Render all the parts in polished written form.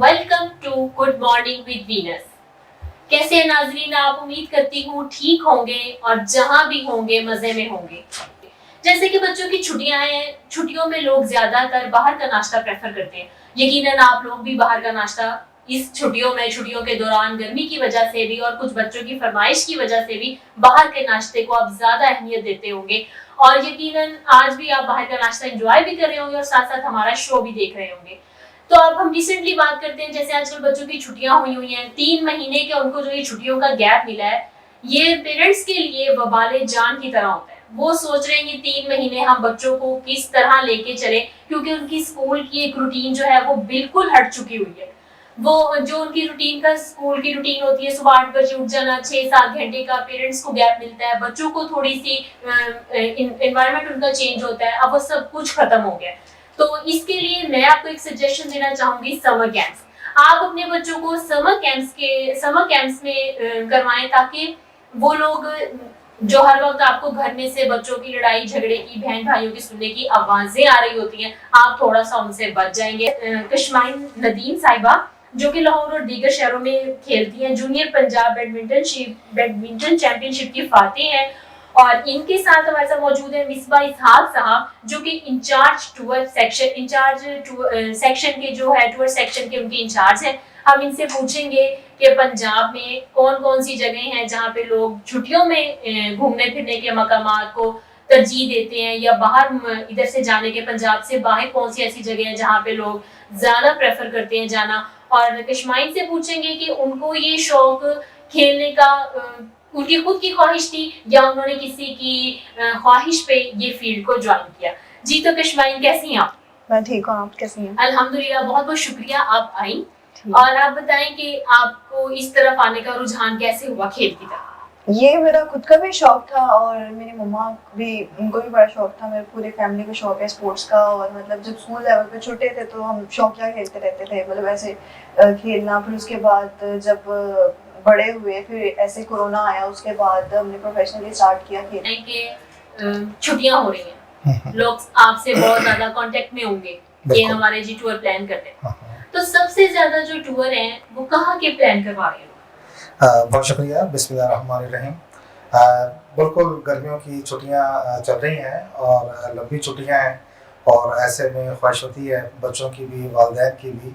Welcome to good morning with Venus. कैसे हैं नाजरीन आप? उम्मीद करती हूँ ठीक होंगे और जहां भी होंगे मजे में होंगे। जैसे कि बच्चों की छुट्टियां हैं, छुट्टियों में लोग ज्यादातर बाहर का नाश्ता प्रेफर करते हैं। यकीनन आप लोग भी बाहर का नाश्ता इस छुट्टियों के दौरान गर्मी की वजह से भी और कुछ बच्चों की फरमाइश की वजह से भी बाहर के नाश्ते को आप ज्यादा अहमियत देते होंगे और यकीनन आज भी आप बाहर का नाश्ता एंजॉय भी कर रहे होंगे और साथ साथ हमारा शो भी देख रहे होंगे। तो अब हम रिसेंटली बात करते हैं, जैसे आजकल बच्चों की छुट्टियां हुई हैं, 3 महीने के उनको जो ये छुट्टियों का गैप मिला है, ये पेरेंट्स के लिए वबाले जान की तरह होता है। वो सोच रहे हैं कि 3 महीने हम बच्चों को किस तरह लेके चले, क्योंकि उनकी स्कूल की एक रूटीन जो है वो बिल्कुल हट चुकी हुई है। वो जो उनकी रूटीन का स्कूल की रूटीन होती है, सुबह 8 बजे उठ जाना, 6-7 घंटे का पेरेंट्स को गैप मिलता है, बच्चों को थोड़ी सी एनवायरनमेंट उनका चेंज होता है, अब वो सब कुछ खत्म हो गया। तो इसके लिए मैं आपको एक सजेशन देना चाहूंगी, समर कैंप्स। आप अपने बच्चों को समर कैंप्स में करवाएं, ताकि वो लोग जो हर वक्त आपको घर में से बच्चों की लड़ाई झगड़े की, बहन भाइयों की सुनने की आवाजें आ रही होती हैं, आप थोड़ा सा उनसे बच जाएंगे। कशमाइन नदीम साहिबा जो कि लाहौर और दीगर शहरों में खेलती हैं, जूनियर पंजाब बैडमिंटन चैंपियनशिप की फातेह हैं, और इनके साथ हमारे साथ मौजूद है मिसबा इसहाक साहब जो कि टूर सेक्शन के उनके इंचार्ज हैं। हम इनसे पूछेंगे कि पंजाब में कौन कौन सी जगह हैं जहाँ पे लोग छुट्टियों में घूमने फिरने के मकामात को तरजीह देते हैं, या बाहर इधर से जाने के, पंजाब से बाहर कौन सी ऐसी जगह है जहाँ पे लोग ज्यादा प्रेफर करते हैं जाना। और कशमाइन से पूछेंगे कि उनको ये शौक खेलने का उनकी खुद की ख्वाहिश थी या उन्होंने किसी की ख्वाहिश पे ये फील्ड को ज्वाइन किया। जी तो कशमाइन कैसी हैं आप? मैं ठीक हूँ, आप कैसी हैं? अल्हम्दुलिल्लाह, बहुत बहुत शुक्रिया आप आई। और आप बताएं कि आपको इस तरफ आने का रुझान कैसे हुआ खेल की तरफ? ये मेरा खुद का भी शौक था और मेरी मम्मा भी, उनको भी बड़ा शौक था, मेरे पूरी फैमिली को शौक है स्पोर्ट्स का। और मतलब जब स्कूल लेवल पे छोटे थे तो हम शौकिया खेलते रहते थे, मतलब ऐसे खेलना। फिर उसके बाद जब बड़े हुए, फिर ऐसे कोरोना आया, उसके बाद हमने प्रोफेशनली स्टार्ट किया खेलना। छुट्टियां हो रही हैं, लोग आपसे बहुत ज्यादा कांटेक्ट में होंगे, ये हमारे जी टूर प्लान करते हैं, तो सबसे ज्यादा जो टूर हैं वो कहाँ के प्लान करवा रहे हैं? बहुत शुक्रिया। बिस्मिल्लाहिर्रहमानिर्रहीम। बिल्कुल गर्मियों की छुट्टियां चल रही हैं और लंबी छुट्टियां हैं, और ऐसे में ख्वाहिश होती है बच्चों की भी, वालिदैन की भी,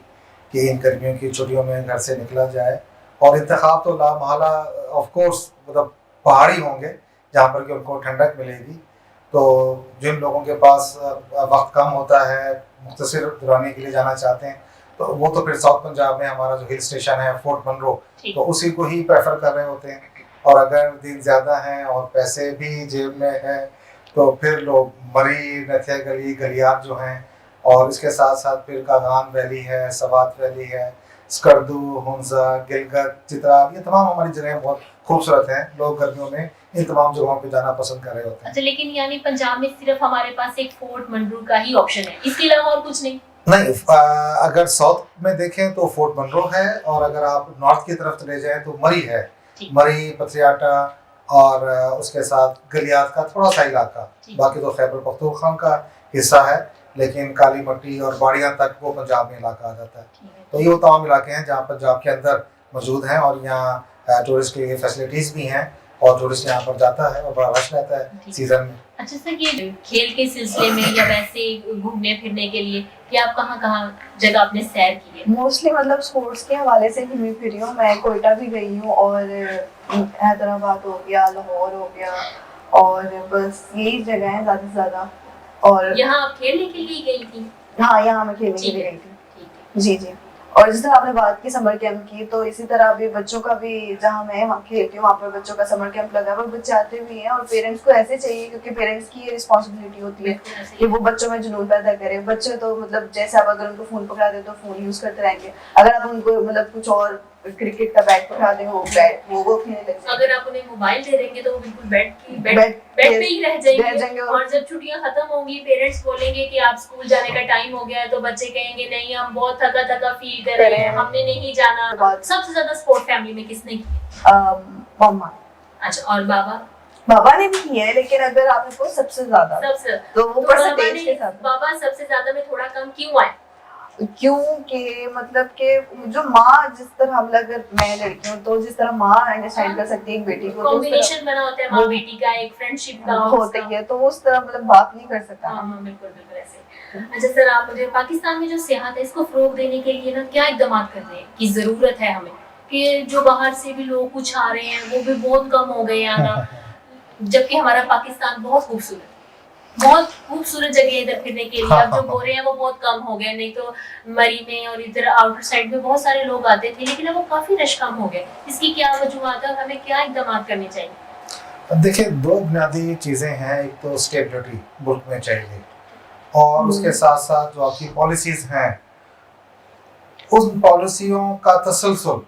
कि इन गर्मियों की छुट्टियों में घर से निकला जाए। और इंतखाब तो लामहला ऑफ कोर्स मतलब पहाड़ी होंगे जहाँ पर कि उनको ठंडक मिलेगी। तो जिन लोगों के पास वक्त कम होता है, मुख्तसर दुरानी के लिए जाना चाहते हैं, तो वो तो फिर साउथ पंजाब में हमारा जो हिल स्टेशन है फोर्ट मनरो, तो उसी को ही प्रेफर कर रहे होते हैं। और अगर दिन ज़्यादा हैं और पैसे भी जेब में हैं तो फिर लोग मरी, नथिया गली, गलियार जो हैं, और इसके साथ साथ फिर कागान वैली है, सवात वैली है, स्कर्दू, हुंजा, गिलगत, चित्राल, ये तमाम हमारी जगह बहुत खूबसूरत हैं। लोग गर्मियों में इन तमाम जगहों पे जाना पसंद कर रहे होते हैं। अच्छा, लेकिन यानी पंजाब में सिर्फ हमारे पास एक फोर्ट मनरू का ही ऑप्शन है, इसके अलावा और कुछ नहीं? नहीं, अगर साउथ में देखें तो फोर्ट मनरो है, और अगर आप नॉर्थ की तरफ चले जाएं तो मरी है, मरी, पथरियाटा और उसके साथ गलियात का थोड़ा सा इलाका। बाकी तो खैबर पख्तूनख्वा का हिस्सा है, लेकिन काली मट्टी और बाड़ियाँ तक वो पंजाब में इलाका आ जाता है। तो ये वो तमाम इलाके हैं जहाँ पंजाब के अंदर मौजूद हैं, और यहाँ टूरिस्ट के लिए फैसिलिटीज़ भी हैं, और टूरिस्ट यहाँ पर जाता है और बड़ा रश रहता है सीजन में। अच्छा सर, ये खेल के सिलसिले में या वैसे घूमने फिरने के लिए कि आप कहाँ जगह आपने सैर की है? मोस्टली मतलब स्पोर्ट्स के हवाले से घूमी फिरी हूँ। मैं कोयटा भी गई हूँ, और हैदराबाद हो गया, लाहौर हो गया, और बस यही जगह है ज़्यादा से ज़्यादा। और यहाँ आप खेलने के लिए गई थी? हाँ, यहाँ मैं खेलने के लिए गई थी। जी जी। और जिस तरह आपने बात की समर कैंप की, तो इसी तरह भी बच्चों का भी, जहाँ मैं वहाँ खेलती हूँ वहाँ पर बच्चों का समर कैंप लगा है, वो बच्चे आते भी हैं। और पेरेंट्स को ऐसे चाहिए, क्योंकि पेरेंट्स की ये रिस्पॉन्सिबिलिटी होती है कि वो बच्चों में जुनून पैदा करें। बच्चे तो मतलब जैसे आप अगर उनको फोन पकड़ा दे तो फोन यूज करते रहेंगे, अगर आप उनको मतलब कुछ और क्रिकेट का बैट पकड़ा दें, वो खेलने लग जाएंगे। अगर आप उन्हें मोबाइल दे देंगे तो वो बिल्कुल बेड पे ही रह जाएंगे। और जब छुट्टियां खत्म होंगी, पेरेंट्स बोलेंगे कि आप स्कूल जाने का टाइम हो गया है, तो बच्चे कहेंगे नहीं, हम बहुत थका फील कर रहे हैं, हमने नहीं जाना। सबसे ज्यादा स्पोर्ट फैमिली में किसने किया? मम्मा। अच्छा, और बाबा ने भी किया है, लेकिन अगर आपको सबसे ज्यादा तो वो परसेंटेज के साथ बाबा सबसे ज्यादा में थोड़ा कम क्यों आए? क्योंकि मतलब कि जो माँ जिस तरह हम लोग, अगर मैं लड़की हूँ तो जिस तरह माँ अंडरस्टैंड कर सकती है एक बेटी को, तो उस कॉम्बिनेशन बना होता है माँ बेटी का, एक फ्रेंडशिप का तरह होता ही है, तो उस तरह मतलब बाप नहीं कर सकता। हाँ बिल्कुल बिल्कुल ऐसे। अच्छा सर, आप मुझे पाकिस्तान में जो सेहत है इसको फरोग देने के लिए ना क्या इकदाम कर रहे हैं कि जरूरत है हमें, कि जो बाहर से भी लोग कुछ आ रहे हैं वो भी बहुत कम हो गए आना, जबकि हमारा पाकिस्तान बहुत खूबसूरत जगह है इधर फिरने के लिए। अब जो गोरे हैं वो बहुत कम हो गए, नहीं तो मरी में और इधर आउटर साइड में बहुत सारे लोग आते थे, लेकिन अब वो काफी रश कम हो गए। इसकी क्या वजूहत है और हमें क्या इकदाम करने चाहिए? देखिए, दो बुनियादी चीज़ें हैं। एक तो स्टेबिलिटी मुल्क में चाहिए, और उसके साथ साथ जो आपकी पॉलिसीज हैं उन पॉलिसियों का तसलसल,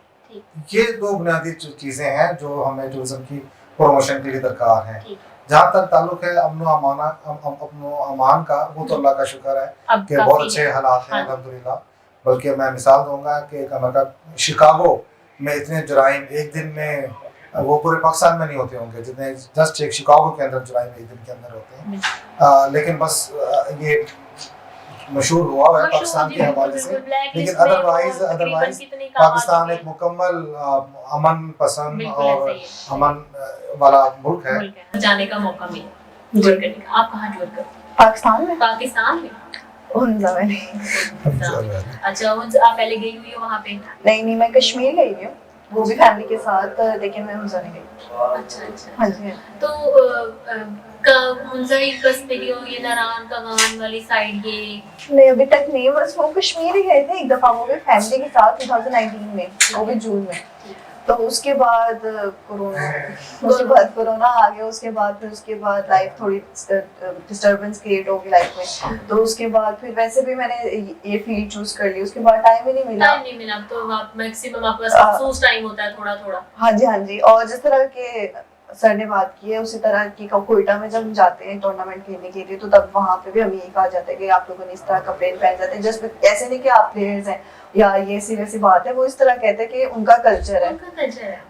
ये दो बुनियादी चीज़ें हैं जो हमें टूरिज्म की प्रमोशन के लिए दरकार है। जहाँ तक ताल्लुक है अमनो अमान का, वो तो अल्लाह का शुक्र है कि बहुत अच्छे हालात हैं अल्हम्दुलिल्लाह। बल्कि मैं मिसाल दूंगा कि अमेरिका शिकागो में इतने जुराइम एक दिन में, वो पूरे पाकिस्तान में नहीं होते होंगे जितने जस्ट एक शिकागो के अंदर जुराइम एक दिन के अंदर होते हैं। लेकिन बस ये मशहूर हुआ है पाकिस्तान के हवाले से, लेकिन अदरवाइज पाकिस्तान एक मुकम्मल अमन पसंद और अमन वाला मुल्क है। जाने का मौका मिला टूर करने का। आप कहाँ टूर कर? पाकिस्तान में। पाकिस्तान में हुंजा में। अच्छा, हुंजा आप पहले गई हुई हो वहाँ पे? नहीं, मैं कश्मीर गई हुई हूँ, वो भी फैमिली के साथ, लेकिन मैं हुंजा नहीं गई। अच्छा। हाँ जी। तो हुंजा ही बस मेरी ये नारान कगान वाली साइड ये नहीं, अभी तक नहीं, बस वो कश्मीर ही गए थे एक दफा, वो भी फैमिली के साथ 2019 में, वो भी जून में। तो उसके बाद कोरोना आ गया, उसके बाद लाइफ थोड़ी डिस्टर्बेंस क्रिएट हो गई लाइफ में। तो उसके बाद फिर वैसे भी मैंने ये फील्ड चूज कर ली, उसके बाद टाइम ही नहीं मिला। तो आप मैक्सिमम आपके पास अफसोस टाइम होता है थोड़ा। हाँ जी। और जिस तरह के सर ने बात की है उसी तरह की कोयटा में जब हम जाते हैं टूर्नामेंट खेलने के लिए, तो तब वहाँ पे भी हमें यही कहा जाता है कि आप लोगों ने इस तरह कपड़े पहन जाते हैं। जस्ट ऐसे नहीं कि आप प्लेयर्स हैं या ये सी वैसी बात है, वो इस तरह कहते हैं कि उनका कल्चर है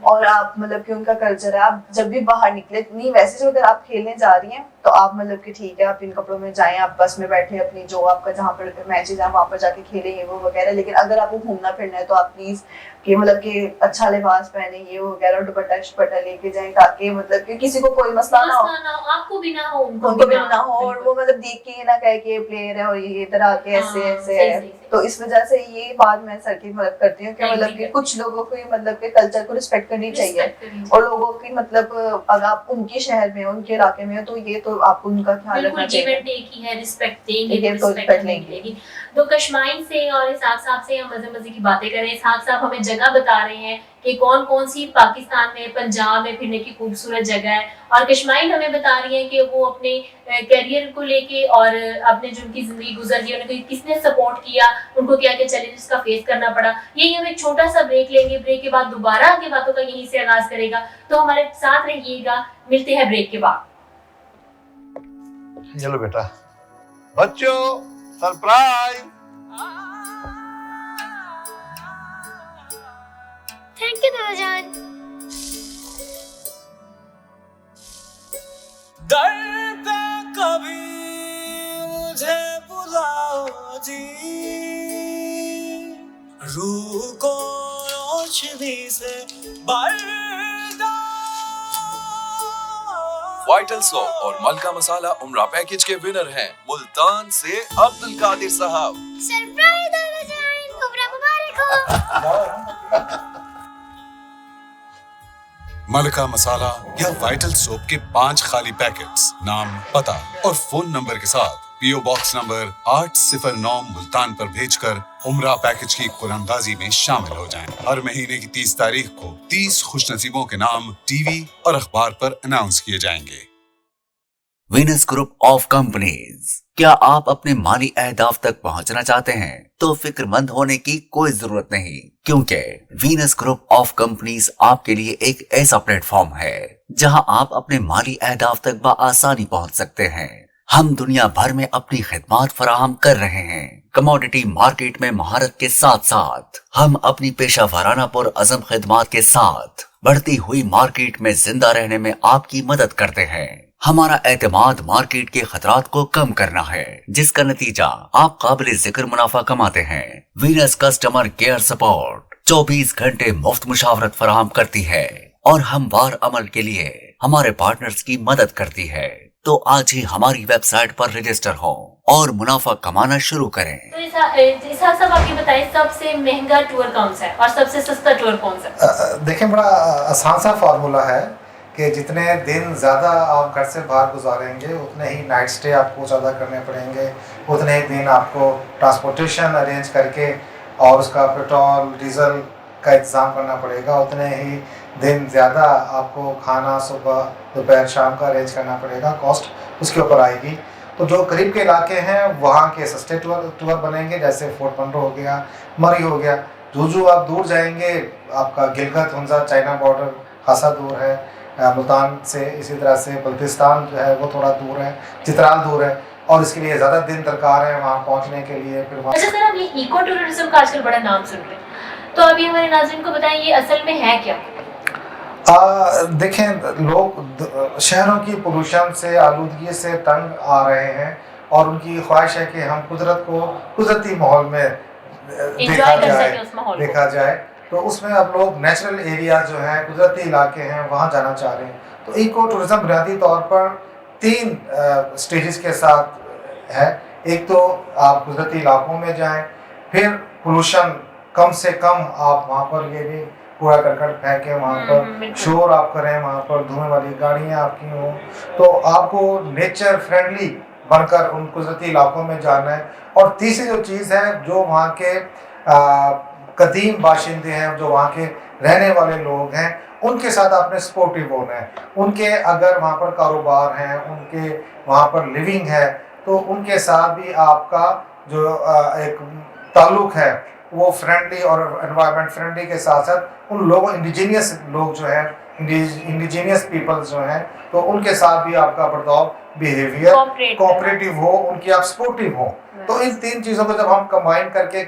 और आप मतलब कि उनका कल्चर है। आप जब भी बाहर निकले, नहीं वैसे अगर आप खेलने जा रही हैं तो आप मतलब कि ठीक है, आप इन कपड़ों में जाएं, आप बस में बैठे अपनी जो आपका जहाँ पर मैचेज है वहाँ पर जाके खेलें वो वगैरह। लेकिन अगर आपको घूमना फिरना है तो आप प्लीज कि मतलब कि अच्छा लिबास पहने, ये वगैरह, दुपट्टा लेके जाएं, ताकि मतलब कि किसी को कोई मसला ना हो, आपको भी ना हो, उनको भी ना हो, और वो मतलब देख के ना कहे कि प्लेयर है और ये इधर आके ऐसे है। तो इस वजह से ये बात मैं सर की मदद करती हूँ कि मतलब कि कुछ लोगों को मतलब के कल्चर को रिस्पेक्ट करनी चाहिए, और लोगों की मतलब अगर आप उनके शहर में उनके इलाके में हो तो ये तो आपको उनका ख्याल रखना चाहिए। रिस्पेक्ट लेंगे। तो कश्मीर से और इसहाक साहब से हम मजे की बातें करें। इसहाक साहब हमें जगह बता रहे हैं कि कौन सी पाकिस्तान में, पंजाब में फिरने की खूबसूरत जगह है, और कश्मीर हमें बता रही है कि वो अपने करियर को लेके और अपने जो उनकी जिंदगी गुजर गई, उनको किसने सपोर्ट किया, उनको क्या क्या चैलेंजेस का फेस करना पड़ा। यही हम एक छोटा सा ब्रेक लेंगे, ब्रेक के बाद दोबारा आगे बातों का यहीं से आगाज करेगा, तो हमारे साथ रहिएगा। मिलते हैं ब्रेक के बाद। चलो बेटा, बच्चों सरप्राइज। थैंक यू दादा जान। दर्द कभी मुझे बुलाओ जी, रूह को रोशनी से वाइटल सोप और मलका मसाला उम्रा पैकेज के विनर हैं मुल्तान से अब्दुल कादिर साहब। सरप्राइज दादा जान, उम्रा मुबारक हो। मलका मसाला या वाइटल सोप के 5 खाली पैकेट्स, नाम, पता और फोन नंबर के साथ पीओ बॉक्स नंबर 809 मुल्तान पर भेजकर उम्रा पैकेज की कुलंदाजी में शामिल हो जाएं। हर महीने की 30 तारीख को 30 खुशनसीबों के नाम टीवी और अखबार पर अनाउंस किए जाएंगे। Venus group of companies. क्या आप अपने माली अहदाफ तक पहुंचना चाहते हैं? तो फिक्रमंद होने की कोई जरूरत नहीं, क्योंकि वीनस ग्रुप ऑफ कंपनीज आपके लिए एक ऐसा प्लेटफॉर्म है जहां आप अपने माली अहदाफ तक बआसानी पहुंच सकते हैं। हम दुनिया भर में अपनी खिदमत फराहम कर रहे हैं। कमोडिटी मार्केट में महारत के साथ साथ हम अपनी पेशा वाराना पुर अज़म खिदमत के साथ बढ़ती हुई मार्केट में जिंदा रहने में आपकी मदद करते हैं। हमारा एतमाद मार्केट के खतरात को कम करना है, जिसका नतीजा आप काबिल जिक्र मुनाफा कमाते हैं। वीनस कस्टमर केयर सपोर्ट 24 घंटे मुफ्त मुशावरत फराहम करती है और हमवार अमल के लिए हमारे पार्टनर्स की मदद करती है। तो आज ही हमारी वेबसाइट पर रजिस्टर हो और मुनाफा कमाना शुरू करें। तो इसहाक साहब आप ये बताएं, सबसे महंगा टूर कौन सा है और सबसे सस्ता टूर कौन सा है? देखें, बड़ा आसान सा फार्मूला है कि जितने दिन ज़्यादा आप घर से बाहर गुजारेंगे उतने ही नाइट स्टे आपको ज़्यादा करने पड़ेंगे, उतने ही दिन आपको ट्रांसपोर्टेशन अरेंज करके और उसका पेट्रोल डीजल का इंतज़ाम करना पड़ेगा, उतने ही दिन ज़्यादा आपको खाना सुबह दोपहर शाम का अरेंज करना पड़ेगा, कॉस्ट उसके ऊपर आएगी। तो जो करीब के इलाके हैं वहाँ के सस्ते टूर बनेंगे, जैसे फोर्ट पंड्रो हो गया, मरी हो गया। जो आप दूर जाएंगे, आपका गिलगित हुंजा चाइना बॉर्डर खासा दूर है मुल्तान से, इसी तरह से बल्तिस्तान जो है वो थोड़ा दूर है, चित्राल दूर है और इसके लिए ज़्यादा दिन दरकार है वहाँ पहुँचने के लिए। फिर अच्छा सर, आप ये इको टूरिज्म का आजकल बड़ा नाम सुन रहे हैं, तो अभी हमारे नाज़रीन को बताएं ये असल में है क्या? देखें, लोग शहरों की पोल्यूशन से, आलूदगी से तंग आ रहे हैं और उनकी ख्वाहिश है कि हम कुदरत को कुदरती माहौल में देखा जाए। तो उसमें अब लोग नेचुरल एरिया जो है, कुदरती इलाके हैं, वहाँ जाना चाह रहे हैं। तो इको टूरिज्म बुनियादी तौर पर 3 स्टेजेस के साथ है। एक तो आप कुदरती इलाकों में जाएं, फिर पोल्यूशन कम से कम आप वहाँ पर ये भी कूड़ा करकट फेंकें, वहाँ पर शोर आप करें, वहाँ पर धुएं वाली गाड़ियाँ आपकी हों। तो आपको नेचर फ्रेंडली बनकर उन कुदरती इलाकों में जाना है। और तीसरी जो चीज़ है, जो वहाँ के कदीम बाशिंदे हैं, जो वहाँ के रहने वाले लोग हैं, उनके साथ आपने सपोर्टिव होना है। उनके अगर वहाँ पर कारोबार हैं, उनके वहाँ पर लिविंग है, तो उनके साथ भी आपका जो एक ताल्लुक़ है वो फ्रेंडली और एनवायरनमेंट फ्रेंडली के साथ साथ उन लोगों, इंडिजीनियस लोग जो हैं, इंडिजीनियस पीपल्स जो हैं, तो उनके साथ भी आपका बर्ताव, बिहेवियर कोऑपरेटिव हो, उनकी आप सपोर्टिव हो। तो इन 3 चीज़ों को जब हम कंबाइन करके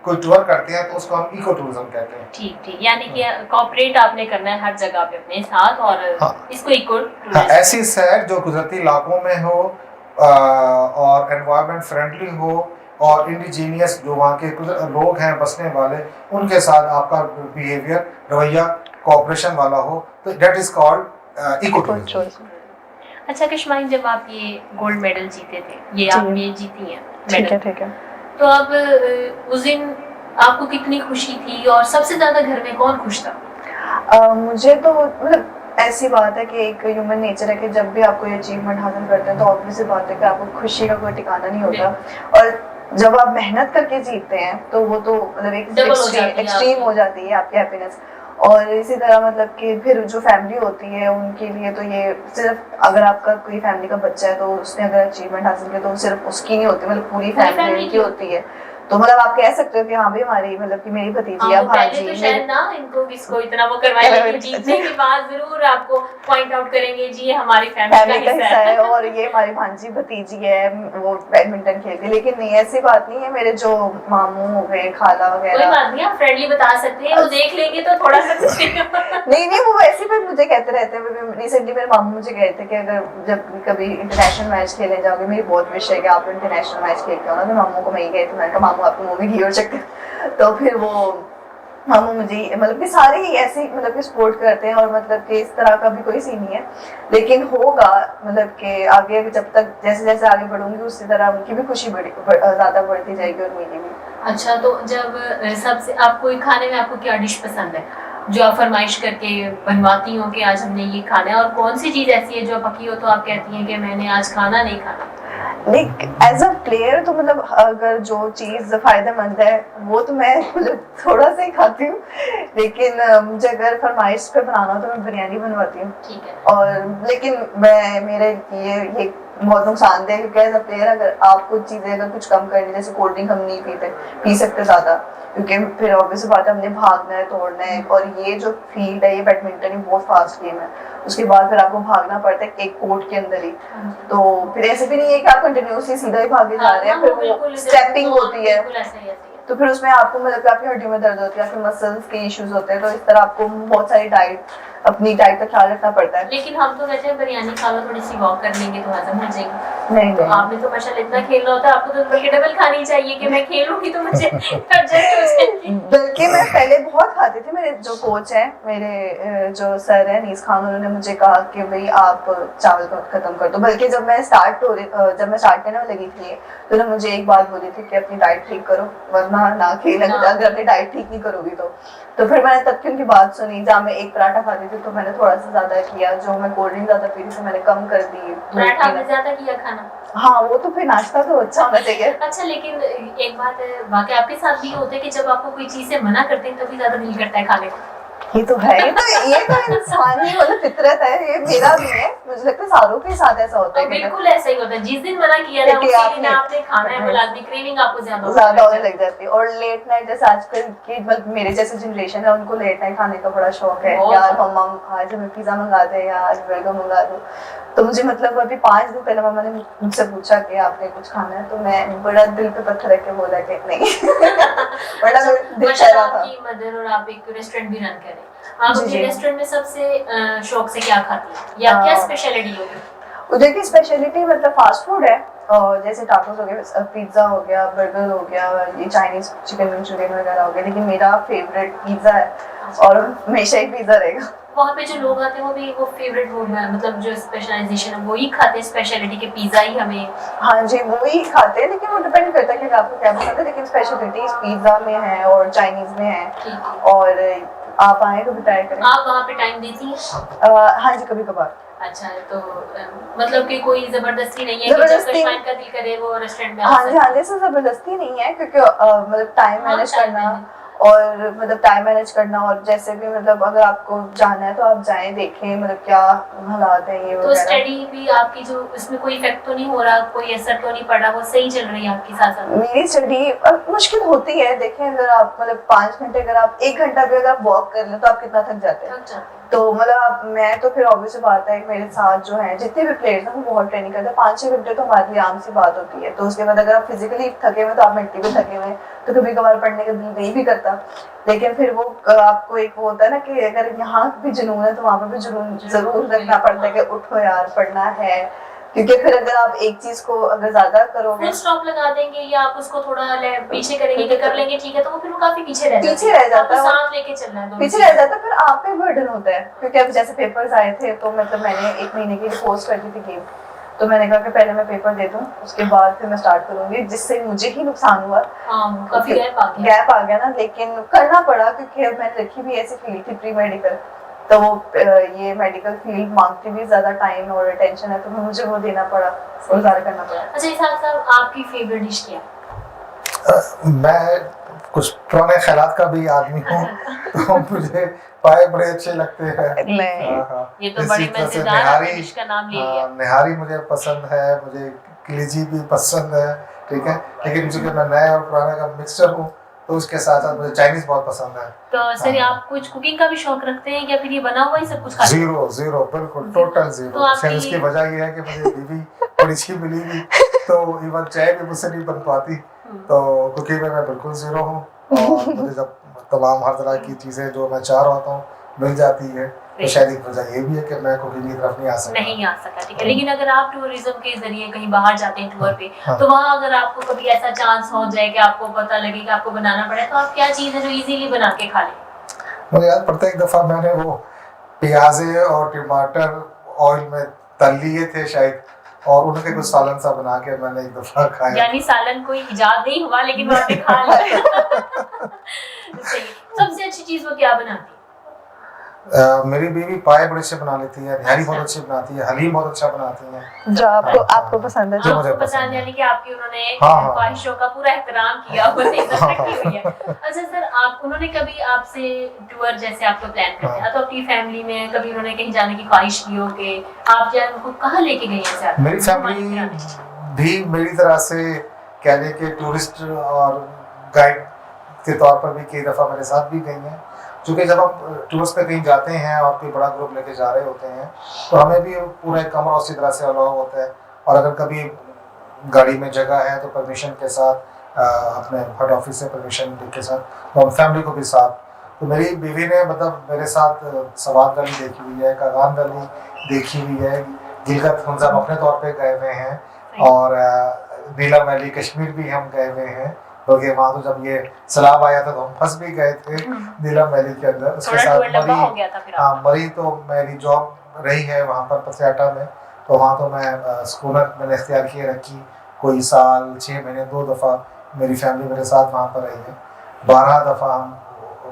कोई टूर करते हैं तो उसको हम इको टूरिज्म कहते हैं। ठीक, यानी कि कोऑपरेट आपने करना है हर जगह पे अपने साथ और इसको इको टूरिज्म। ऐसी सैर जो कुदरती इलाकों में हो और एनवायरनमेंट फ्रेंडली हो और इंडिजीनियस जो वहाँ के लोग हैं बसने वाले, उनके साथ आपका बिहेवियर, रवैया कोऑपरेशन वाला हो, तो that is called eco tourism. अच्छा कश्माइन, जब आप ये गोल्ड मेडल जीते थे, ये आप ये जीती हैं मेडल, ठीक है, तो अब उस दिन आपको कितनी खुशी थी और सबसे ज्यादा घर में कौन खुश था? मुझे तो मतलब ऐसी बात है कि एक ह्यूमन नेचर है कि जब भी आप कोई अचीवमेंट हासिल करते हैं तो ऑब्वियस बात है कि आपको खुशी का कोई ठिकाना नहीं होता। और जब आप मेहनत करके जीतते हैं तो वो तो मतलब एक एक्सट्रीम हो जाती है आपकी हैप्पीनेस। और इसी तरह मतलब कि फिर जो फैमिली होती है उनके लिए तो ये सिर्फ, अगर आपका कोई फैमिली का बच्चा है तो उसने अगर अचीवमेंट हासिल किया तो सिर्फ उसकी नहीं होती, मतलब पूरी फैमिली की होती है। तो मतलब आप कह सकते हो कि हाँ भी हमारी, मतलब कि मेरी भतीजी या भांजी, तो शायद ना इनको किसको इतना वो करवाया, लेकिन जीतने के बाद जरूर आपको पॉइंट आउट करेंगे जी ये हमारी फैमिली का हिस्सा है और ये हमारी भांजी भतीजी है, वो बैडमिंटन खेलती है। लेकिन नहीं, ऐसी बात नहीं है। मेरे जो मामू हो गए, खाला वगैरह, कोई बात नहीं, आप फ्रेंडली बता सकते हैं, वो देख लेंगे तो थोड़ा सा नहीं वो वैसे भी मुझे कहते रहते हैं। रिसेंटली मेरे मामू मुझे कहते थे कि अगर जब कभी इंटरनेशनल मैच खेलने जाओगे, मेरी बहुत विश है कि आप इंटरनेशनल मैच खेल के आओ ना। तो मामू को मैं ही कहती हूँ, मैंने कहा मामू आपको मूवी घी और चक्कर। तो फिर वो मामू मुझे मतलब कि सारे ही ऐसे मतलब कि सपोर्ट करते हैं और मतलब कि इस तरह का भी कोई सीन नहीं है। लेकिन होगा मतलब कि आगे जब तक जैसे जैसे आगे बढ़ूंगी उसी तरह उनकी भी खुशी ज़्यादा बढ़ती जाएगी और मेरी भी। अच्छा, तो जब सबसे आपको खाने में आपको क्या डिश पसंद है जो आप फरमाइश करके बनवाती हो कि आज हमने ये खाना है, और कौन सी चीज़ ऐसी है जो पकी हो तो आप कहती हैं कि मैंने आज खाना नहीं खाना? लाइक एज अ प्लेयर तो मतलब अगर जो चीज़ फायदेमंद है वो तो मैं मतलब थोड़ा सा ही खाती हूँ। लेकिन मुझे अगर फरमाइश पे बनाना हो तो मैं बिरयानी बनवाती हूँ। ठीक है। और लेकिन मैं मेरे ये बहुत नुकसानदेह है क्योंकि एज अ प्लेयर अगर आप कुछ चीज़ें अगर कुछ कम करनी, जैसे कोल्ड ड्रिंक हम नहीं पी सकते ज़्यादा, क्योंकि फिर ऑब्वियस बात है हमने भागना है, तोड़ना है। और ये जो फील्ड है, ये बैडमिंटन ही बहुत फास्ट गेम है। उसके बाद फिर आपको भागना पड़ता है एक कोर्ट के अंदर ही। तो फिर ऐसे भी नहीं है कि आप कंटिन्यूसली सीधा ही भागे जा रहे हैं, फिर वो स्टेपिंग होती है। तो फिर उसमें आपको मतलब कि आपकी हड्डियों में दर्द होती है, आपके मसल्स के इश्यूज होते हैं, तो इस तरह आपको बहुत सारी अपनी डाइट का ख्याल रखना पड़ता है। लेकिन हम तो कहते हैं बिरयानी खा लो, थोड़ी सी वॉक कर लेंगे तो हजम हो जाएगी। नहीं तो आपने तो माशाल्लाह इतना खेलना होता है, आपको तो बल्कि डबल खानी चाहिए कि मैं खेलूंगी तो मुझे एडजस्ट हो जाएगी। बल्कि मैं पहले बहुत खाती थी। मेरे जो कोच है, मेरे जो सर है नीस खान, उन्होंने मुझे कहा कि भाई आप चावल को खत्म कर दो। बल्कि जब मैं स्टार्ट करने में लगी थी तो उन्होंने मुझे एक बात बोली थी कि अपनी डाइट ठीक करो, वरना ना खेल, अगर अपनी डाइट ठीक नहीं करोगी तो फिर मैंने तब की उनकी बात सुनी। जहाँ मैं एक पराठा खाती थी तो मैंने थोड़ा सा ज्यादा किया, जो मैं कोल्ड ड्रिंक ज्यादा पी रही थी मैंने कम कर दी। पराठा आपने ज्यादा किया खाना? हाँ, वो तो फिर नाश्ता तो अच्छा होना चाहिए। अच्छा, लेकिन एक बात है, वाकई आपके साथ भी होता है कि जब आपको कोई चीज से मना करते हैं तभी ज्यादा दिल करता है खाने को? ये तो है, ये तो इंसानी मतलब फितरत है, ये मेरा भी है, मुझे लगता है सारों के साथ ऐसा होता है। बिल्कुल ऐसा ही होता है, जिस दिन मना किया ना उसी दिन आपने खाना है, वो लाजमी क्रेविंग आपको ज्यादा होने लग जाती है। और लेट नाइट जैसे आजकल की मतलब मेरे जैसे जनरेशन है, उनको लेट नाइट खाने का बड़ा शौक है। यार मम्मा आज हमें पिज्जा मंगा दे या आज बर्गर मंगा दो। तो मुझे मतलब अभी 5 दिन पहले मम्मा ने मुझसे पूछा कि आपने कुछ खाना है, तो मैं बड़ा दिल पे पत्थर रख के बोला कि नहीं। बड़ा दिल कर रहा था। आपकी मदर और आप एक रेस्टोरेंट भी रन करें, आप अपने रेस्टोरेंट में सबसे शौक से क्या खाती हैं या क्या स्पेशलिटी होगी? उधर की स्पेशलिटी मतलब फास्ट फूड है, और जैसे टाकोस हो गया, पिज्जा हो गया, बर्गर हो गया, ये चाइनीज चिकन मंचूरियन वगैरह हो गया। लेकिन मेरा फेवरेट पिज्जा है और हमेशा ही पिज्जा रहेगा। वहाँ पे जो लोग आते हैं वो भी वो फेवरेट वो मतलब जो स्पेशलाइजेशन है वही खाते हैं, स्पेशलिटी के पिज्जा ही हमें। हाँ जी, वही खाते हैं, लेकिन वो डिपेंड करता है कि आपको क्या पसंद है। लेकिन स्पेशलिटी पिज्जा में है और चाइनीज में है। और आप आए कभी ट्राई करें। आप वहाँ पे टाइम देती हैं? हाँ जी, कभी कभार। अच्छा, तो मतलब कि कोई जबरदस्ती नहीं है कि जब कश्मीर का दिल करे वो रेस्टोरेंट में? हाँ जी, ऐसा जबरदस्ती नहीं है, क्योंकि मतलब टाइम मैनेज करना और मतलब टाइम मैनेज करना, और जैसे भी मतलब अगर आपको जाना है तो आप जाएं, देखें मतलब क्या हालात है ये तो स्टडी भी आपकी जो इसमें कोई इफेक्ट तो नहीं हो रहा, कोई असर तो नहीं पड़ रहा, वो सही चल रही है आपके साथ साथ? मेरी स्टडी मुश्किल होती है। देखें, अगर आप मतलब 5 घंटे, अगर आप 1 घंटा भी अगर आप वॉक कर लें तो आप कितना थक जाते हैं। तो मतलब मैं तो फिर ऑब्वियस बात है, मेरे साथ जो है जितने भी प्लेयर्स हैं वो बहुत ट्रेनिंग करते हैं। 5-6 घंटे तो हमारे लिए आम सी बात होती है। तो उसके बाद अगर आप फिजिकली थके हुए तो आप मेंटली भी थके हुए, तो कभी कभार पढ़ने का दिल नहीं भी करता। लेकिन फिर वो आपको एक वो होता है ना कि अगर यहाँ भी जुनून है तो वहाँ पे भी जुनून जरूर रखना पड़ता है कि उठो यार पढ़ना है। क्योंकि फिर अगर आप एक चीज को अगर ज्यादा करोगे, फुल स्टॉप लगा देंगे या आप उसको थोड़ा पीछे करेंगे कि कर लेंगे ठीक है, तो वो फिर वो काफी पीछे रह जाता है। साथ लेके चलना है, पीछे रह जाता है, फिर आप पे बर्डन होता है। क्योंकि अब जैसे पेपर्स आए थे तो मतलब मैंने 1 महीने की पोस्ट कर दी थी गेम, तो मैंने कहा कि पहले मैं पेपर दे दूं, उसके बाद फिर मैं स्टार्ट करूंगी, जिससे मुझे ही नुकसान हुआ। काफी गैप आ गया ना, लेकिन करना पड़ा क्योंकि अब मैंने रखी भी ऐसी फील्ड थी प्री मेडिकल, तो वो ये मेडिकल फील्ड मांगती भी ज्यादा टाइम और अटेंशन है, तो मुझे वो देना पड़ा और गुजारा करना पड़ा। अच्छा इसाक साहब, आपकी फेवरेट डिश क्या है? मैं कुछ पुराने ख्यालात का भी आदमी हूँ, तो मुझे पाए बड़े अच्छे लगते हैं। ये तो बड़ी मजेदार डिश का नाम ले लिया। निहारी मुझे पसंद है, मुझे कलेजी भी पसंद है, ठीक है। लेकिन चूंकि मैं नए और पुराने का मिक्सचर हूँ तो उसके साथ साथ मुझे चाइनीज बहुत पसंद है। तो सर आप कुछ कुकिंग का भी शौक रखते हैं या फिर ये बना हुआ ही सब कुछ खाते हैं? जीरो बिल्कुल टोटल जीरो। शायद उसकी वजह ये है कि मुझे बीवी बड़ी अच्छी मिली हुई, तो इवन चाय भी मुझसे नहीं बन पाती, तो कुकिंग में मैं बिल्कुल जीरो हूँ। और मुझे जब तमाम हर तरह की चीज़ें जो मैं चाह रहा होता हूँ मिल जाती है, तो शायद एक वजह ये भी है कि मैं कुकिंग की तरफ नहीं आ सका। ठीक है। लेकिन अगर आप टूरिज्म के जरिए कहीं बाहर जाते हैं टूर पे, तो वहाँ अगर आपको कभी ऐसा चांस हो जाए कि आपको पता लगे कि आपको बनाना पड़े, तो आप क्या चीज़ है जो इजीली बना के खा लें? मुझे याद पड़ता है एक दफ़ा मैंने वो प्याजे और टमाटर ऑयल में तल लिए थे शायद, और उनके कुछ सालन सा बना के मैंने एक दफ़ा खाया। यानी सालन कोई इजाद नहीं हुआ, लेकिन वहाँ पे खा लिया। सबसे अच्छी चीज़ वो क्या बनाती है? मेरी बीवी पाए बड़े अच्छे बना लेती है, निहारी बहुत अच्छी बनाती है, हलीम बहुत अच्छा बनाती है। जो आपको पसंद है, जो मुझे पसंद है, यानी कि आपकी उन्होंने ख्वाहिशों का पूरा एहतराम किया, हुई है। अच्छा सर, आप उन्होंने कभी आपसे टूर जैसे आपको प्लान करते हैं तो अपनी फैमिली में कभी उन्होंने कहीं जाने की ख्वाहिश की हो कि आप या उनको कहाँ लेके गए हैं? मेरी फैमिली भी मेरी तरह से कहने के टूरिस्ट और गाइड के तौर पर भी कई दफ़ा मेरे साथ भी गई हैं। क्योंकि जब हम टूर्स पे कहीं जाते हैं और कोई बड़ा ग्रुप लेके जा रहे होते हैं तो हमें भी पूरा एक कमरा उसी तरह से अलाउ होता है, और अगर कभी गाड़ी में जगह है तो परमिशन के साथ अपने हेड ऑफिस से परमिशन के साथ और फैमिली को भी साथ। तो मेरी बीवी ने मतलब मेरे साथ सवात वैली देखी हुई है, कागान वैली देखी हुई है, गिलगित हम अपने तौर पे गए हुए हैं और नीलम वैली कश्मीर भी हम गए हुए हैं, क्योंकि वहाँ तो जब ये सैलाब आया था तो हम फंस भी गए थे नीलम वैली के अंदर। उसके साथ मरी तो मेरी जॉब रही है वहाँ पर पथियाटा में, तो वहाँ तो मैं स्कूनर मैंने इख्तियार किए रखी, कोई साल 6 महीने 2 दफ़ा मेरी फैमिली मेरे साथ वहाँ पर रही है। 12 दफ़ा हम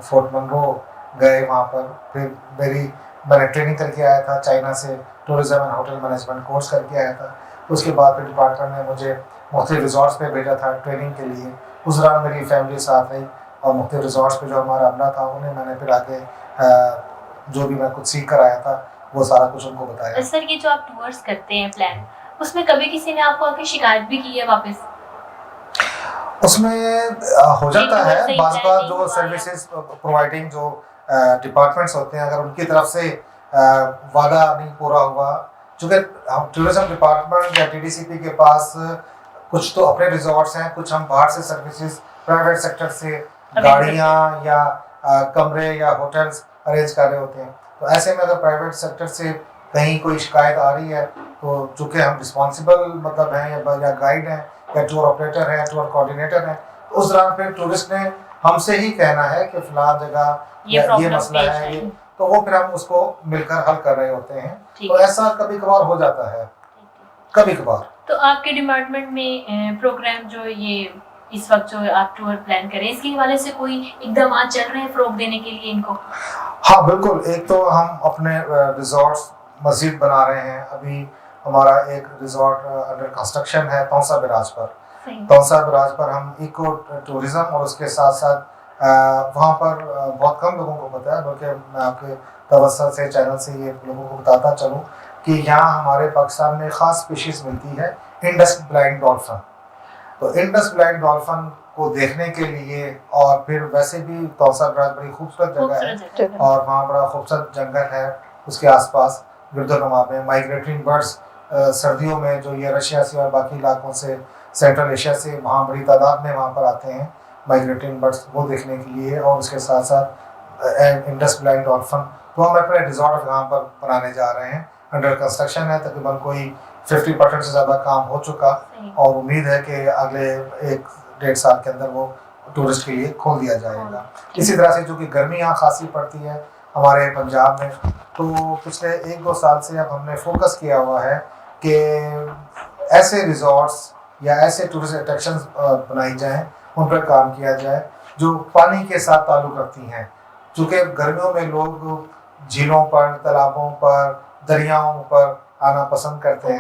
फोर्ट मनरो गए वहाँ पर। फिर मैंने ट्रेनिंग करके आया था चाइना से, tourism and hotel management course करके आया था। उसके बाद फिर डिपार्टमेंट ने मुझे मुख्तलिफ रिजॉर्ट्स पे भेजा था ट्रेनिंग के लिए। उस दौरान मेरी फैमिली साथ रही और मुख्तलिफ रिजॉर्ट्स पे जो हमारा अमला था उन्हें मैंने फिर आगे जो भी मैं कुछ सीख कर आया था वो सारा कुछ उनको बताया। सर ये जो आप टूर्स करते हैं प्लान, उसमें कभी किसी ने आपको आके शिकायत भी की है वापस? उसमें हो जाता है बार बार जो सर्विसेज प्रोवाइडिंग जो डिपार्टमेंट्स होते हैं, अगर उनकी तरफ से वादा नहीं पूरा हुआ, चूँकि हम टूरिज्म डिपार्टमेंट या टीडीसीपी के पास कुछ तो अपने रिजॉर्ट्स हैं, कुछ हम बाहर से सर्विसेज प्राइवेट सेक्टर से गाड़ियाँ या कमरे या होटल्स अरेंज कर रहे होते हैं। तो ऐसे में अगर प्राइवेट सेक्टर से कहीं कोई शिकायत आ रही है तो चूँकि हम रिस्पॉन्सिबल मतलब हैं या गाइड हैं या टूर ऑपरेटर हैं, टूर कोऑर्डिनेटर हैं, तो उस दौरान फिर टूरिस्ट ने हमसे ही कहना है कि फलान जगह ये मसला है, ये तो वो फिर हम उसको मिलकर हल कर रहे होते हैं। तो ऐसा कभी कभार हो जाता है, कभी कभार। तो आपके डिपार्टमेंट में प्रोग्राम जो ये इस वक्त जो आप टूर प्लान करें, इसके हवाले से कोई इकदाम चल रहे हैं फ़रोग देने के लिए इनको? हाँ बिल्कुल, एक तो हम अपने रिजॉर्ट्स मस्जिद बना रहे हैं। अभी हमारा एक रिजॉर्ट अंडर कंस्ट्रक्शन है तौसा बिराज पर। तौसा बिराज पर हम इको टूरिज्म और उसके साथ साथ वहाँ पर बहुत कम लोगों को पता है, बल्कि मैं आपके तवज्जो से चैनल से ये लोगों को बताता चलूँ कि यहाँ हमारे पाकिस्तान में ख़ास स्पीशीज़ मिलती है इंडस ब्लाइंड डॉल्फिन। तो इंडस ब्लाइंड डॉल्फिन को देखने के लिए, और फिर वैसे भी तौसा बिराज बड़ी खूबसूरत जगह है और वहाँ बड़ा खूबसूरत जंगल है उसके आसपास गिरदोनुमा में। माइग्रेटरी बर्ड्स सर्दियों में जो ये रशिया से और बाकी इलाकों से, सेंट्रल एशिया से वहाँ बड़ी तादाद में वहाँ पर आते हैं माइग्रेटिंग बर्ड्स, वो देखने के लिए। और उसके साथ साथ इंडस ब्लाइंड डॉल्फिन तो हम अपने रिजॉर्ट यहाँ पर बनाने जा रहे हैं, अंडर कंस्ट्रक्शन है, तकरीबन कोई 50% से ज़्यादा काम हो चुका और उम्मीद है कि अगले 1-1.5 साल के अंदर वो टूरिस्ट के लिए खोल दिया जाएगा। इसी तरह से जो कि गर्मी यहाँ खासी पड़ती है हमारे पंजाब में, तो पिछले 1-2 साल से अब हमने फोकस किया हुआ है कि ऐसे रिजॉर्ट्स या ऐसे टूरिस्ट अट्रैक्शंस बनाई जाएं, उन पर काम किया जाए जो पानी के साथ ताल्लुक़ रखती हैं। चूँकि गर्मियों में लोग झीलों पर, तालाबों पर, दरियाओं पर आना पसंद करते हैं,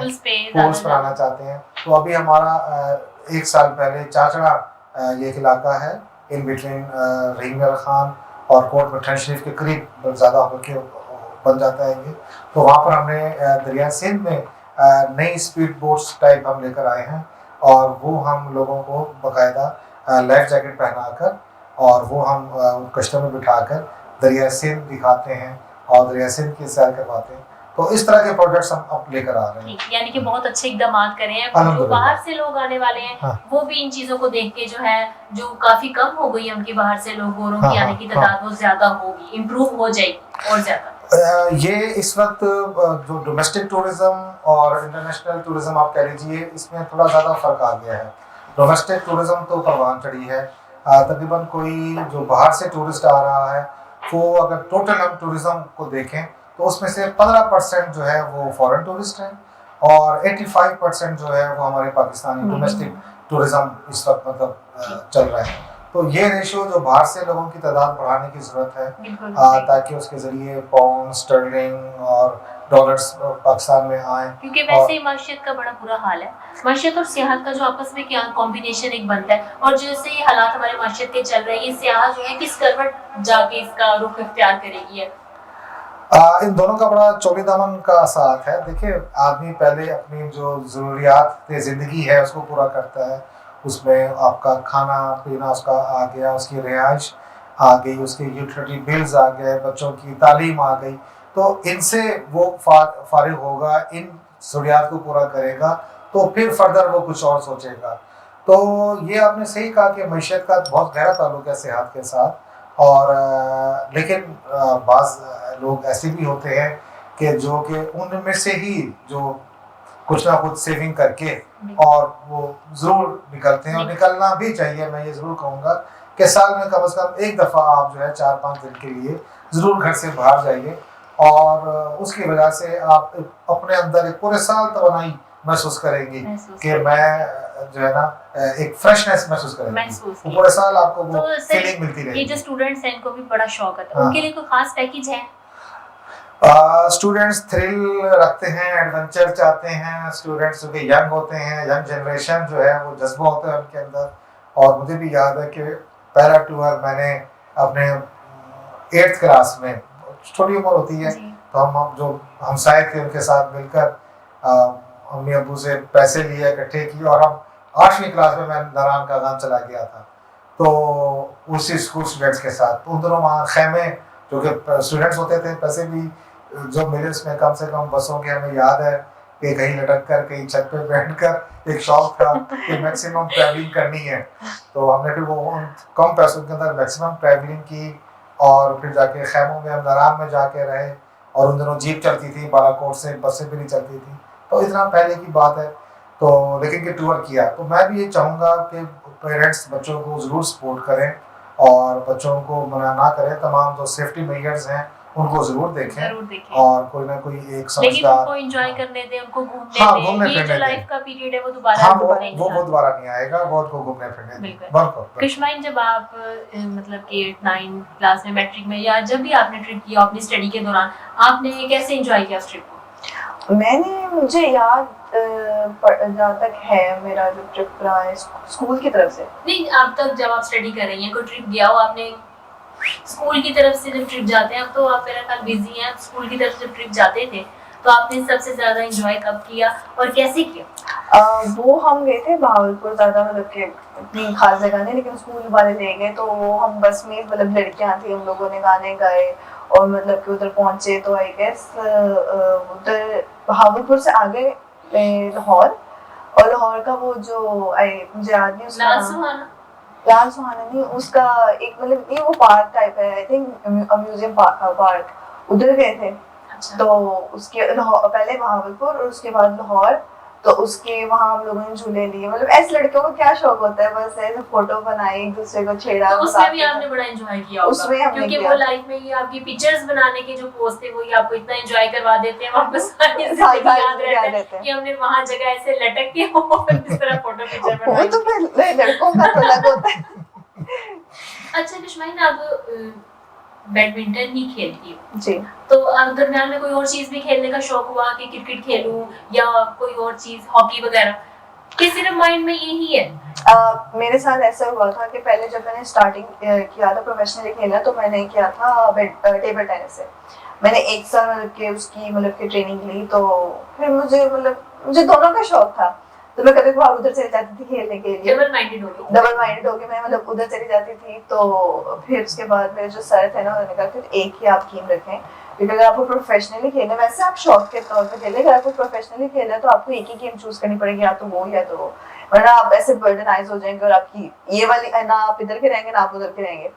पूल्स पर आना चाहते हैं। तो अभी हमारा 1 साल पहले चाचड़ा ये एक इलाका है इन बिटवीन रहीमगर खान और कोट पठान शरीफ के करीब ज़्यादा होकर बन जाता है ये। तो वहाँ पर हमने दरिया सिंध में नई स्पीड बोट्स टाइप हम लेकर आए हैं और वो हम लोगों को बाकायदा लाइफ जैकेट पहनाकर और वो हम कश्तों में बिठाकर दरिया सिंध दिखाते हैं और दरिया सिंध की सैर करवाते हैं। तो इस तरह के प्रोजेक्ट्स हम अब लेकर आ रहे हैं। यानी कि बहुत अच्छे इकदाम करे हैं। जो बाहर से लोग आने वाले हैं वो भी इन चीजों को देख के जो है, जो काफी कम हो गई है उनकी बाहर से लोग, गोरों की आने की तादाद वो ज्यादा होगी, इम्प्रूव हो जाएगी और ज्यादा। ये इस वक्त जो डोमेस्टिक टूरिज्म और इंटरनेशनल टूरिज्म आप कह लीजिए, इसमें थोड़ा ज़्यादा फ़र्क आ गया है। डोमेस्टिक टूरिज्म तो परवान चढ़ी है, तकरीबन कोई जो बाहर से टूरिस्ट आ रहा है वो अगर टोटल हम टूरिज्म को देखें तो उसमें से 15% जो है वो फॉरेन टूरिस्ट हैं और 85% जो है वो हमारे पाकिस्तानी डोमेस्टिक टूरिज्म इस वक्त मतलब चल रहा है। तो ये रेशियो जो बाहर से लोगों की तादाद बढ़ाने की ज़रूरत है ताकि उसके ज़रिए पाउंड, स्टर्लिंग और डॉलर्स पाकिस्तान में आए, क्योंकि वैसे ही माशियत का बड़ा बुरा हाल है। माशियत और सियाहत का जो आपस में क्या कॉम्बिनेशन एक बनता है, और जैसे ये हालात हमारे माशियत के चल रहे हैं, ये सियाहत जो है किस करवट जाके इसका रुख इख्तियार करेगी है? इन दोनों का बड़ा चौड़ी दामन का साथ है। देखिए, आदमी पहले अपनी जो ज़रूरियात ज़िंदगी है उसको पूरा करता है, उसमें आपका खाना पीना उसका आ गया, उसकी रिहाइश आ गई, उसके यूटिलिटी बिल्स आ गए, बच्चों की तालीम आ गई, तो इनसे वो फारिग होगा, इन ज़रूरियात को पूरा करेगा तो फिर फर्दर वो कुछ और सोचेगा। तो ये आपने सही कहा कि मैशत का बहुत गहरा ताल्लुक है सेहत के साथ। और लेकिन बाज़ लोग ऐसे भी होते हैं कि जो कि उनमें से ही जो कुछ ना कुछ सेविंग करके और वो ज़रूर निकलते हैं, और निकलना भी चाहिए। मैं ये ज़रूर कहूँगा कि साल में कम से कम एक दफ़ा आप जो है 4-5 दिन के लिए ज़रूर घर से बाहर जाइए, और उसकी वजह से आप अपने अंदर एक पूरे साल तवानाई महसूस करेंगी कि मैं जो है ना एक फ्रेशनेस महसूस करेंगी। पूरे साल आपको वो फीलिंग मिलती रहेगी। ये जो स्टूडेंट्स हैं इनको भी बड़ा शौक है, उनके लिए कोई खास पैकेज है? स्टूडेंट्स थ्रिल रखते हैं, एडवेंचर चाहते हैं। स्टूडेंट्स जो कि यंग होते हैं, यंग जनरेशन जो है वो जज्बा होता है उनके अंदर। और मुझे भी याद है कि पहला टूर मैंने अपने 8th क्लास में, छोटी उम्र होती है, तो हम जो हमसाए थे उनके साथ मिलकर अम्मी अब्बू से पैसे लिए, इकट्ठे किए, और हम 8वीं क्लास में मैं नारायण का गान चला गया था। तो उसी स्कूल स्टूडेंट्स के साथ, तो उन दोनों वहाँ खेमे, जो कि स्टूडेंट्स होते थे, पैसे भी जो मिले उसमें कम से कम बसों के, हमें याद है कि कहीं लटक कर, कहीं छत पे बैठ कर, एक शौक था कि मैक्सिमम ट्रैवलिंग करनी है। तो हमने फिर वो उन कम पैसों के अंदर मैक्सिमम ट्रैवलिंग की, और फिर जाके खेमों में हम नारायण में जाके रहे। और उन दिनों जीप चलती थी बालाकोट से, बसें भी नहीं चलती थी, तो इतना पहले की बात है। तो लेकिन कि टूर किया, तो मैं भी ये चाहूँगा कि पेरेंट्स बच्चों को ज़रूर सपोर्ट करें और बच्चों को मना ना करें। तमाम जो सेफ्टी मेजर्स हैं उनको ज़रूर देखें, और कोई ना कोई एक समझदार, लेकिन उनको एंजॉय करने दें, उनको घूमने दें। ये जो लाइफ का पीरियड है वो दोबारा वो दोबारा नहीं आएगा, वो उनको घूमने फिरने दें। बिल्कुल। कृष्माइन, जब आप मतलब कि 8-9 क्लास में, मैट्रिक में, या जब भी आपने ट्रिप किया अपनी स्टडी के दौरान, आपने कैसे एंजॉय किया उस ट्रिप को? मुझे याद जहाँ तक है मेरा जो ट्रिप रहा है स्कूल की तरफ से। नहीं, अब तक जब आप स्टडी कर रही हैं, कोई ट्रिप गया हो आपने स्कूल की तरफ से? जब ट्रिप जाते हैं, अब तो आप मेरा ख्याल बिजी हैं, स्कूल की तरफ से जब ट्रिप जाते थे तो आपने सबसे ज्यादा एंजॉय कब किया और कैसे किया? वो हम गए थे बहावलपुर, ज्यादा मतलब कि इतनी खास जगह नहीं, लेकिन स्कूल वाले ले गए, तो हम बस में मतलब लड़कियां थी, हम लोगों ने गाने गाए और मतलब कि उधर पहुंचे। तो आई गेस उधर बहावलपुर से आगे लाहौर, और लाहौर का वो जो मुझे याद नहीं उसका लाल सुहाना नहीं, उसका एक मतलब ये वो पार्क टाइप है, आई थिंक म्यूजियम पार्क, उधर गए थे। अच्छा। तो उसके पहले बहावलपुर और उसके बाद लाहौर, तो उसके वहाँ हम लोगों ने झूले लिए। मतलब ऐसे लड़कियों को क्या शौक होता है, बस ऐसे फोटो बनाए, एक दूसरे को छेड़ा। तो उसमें भी आपने बड़ा एंजॉय किया होगा, उसमें हमने क्योंकि वो लाइफ में ये आपकी पिक्चर्स बनाने के जो पोस्ट थे वो ही आपको इतना एंजॉय करवा देते हैं, वापस याद रहता है कि हमने वहाँ जगह ऐसे लटक के इस तरह फोटो पिक्चर बनाई। वो तो फिर लड़कों का तो अलग होता है। अच्छा कृष्माइन, आप बैडमिंटन ही खेलती हो जी, तो दरम्यान में कोई और चीज भी खेलने का शौक हुआ कि क्रिकेट खेलूं या कोई और चीज, हॉकी वगैरह, कि सिर्फ माइंड में यही है? मेरे साथ ऐसा हुआ था कि पहले जब मैंने स्टार्टिंग किया था प्रोफेशनली खेलना, तो मैंने किया था टेबल टेनिस से। मैंने 1 साल मतलब कि उसकी मतलब कि ट्रेनिंग ली। तो फिर मुझे दोनों का शौक था, तो मैं कभी कभार उधर चली जाती थी खेलने के लिए। डबल माइंडेड हो गई मैं, मतलब उधर चली जाती थी। तो फिर उसके बाद मेरे जो सर थे ना, उन्होंने कहा फिर एक ही आप गेम रखें, क्योंकि अगर आपको प्रोफेशनली खेलना, वैसे आप शौक के तौर पे खेलें, अगर आपको प्रोफेशनली खेलना है तो आपको एक ही गेम चूज करनी पड़ेगी, या तो वो या तो वो, वरना आप ऐसे बर्डनाइज हो जाएंगे और आपकी ये वाली ना आप इधर के रहेंगे ना आप उधर के रहेंगे।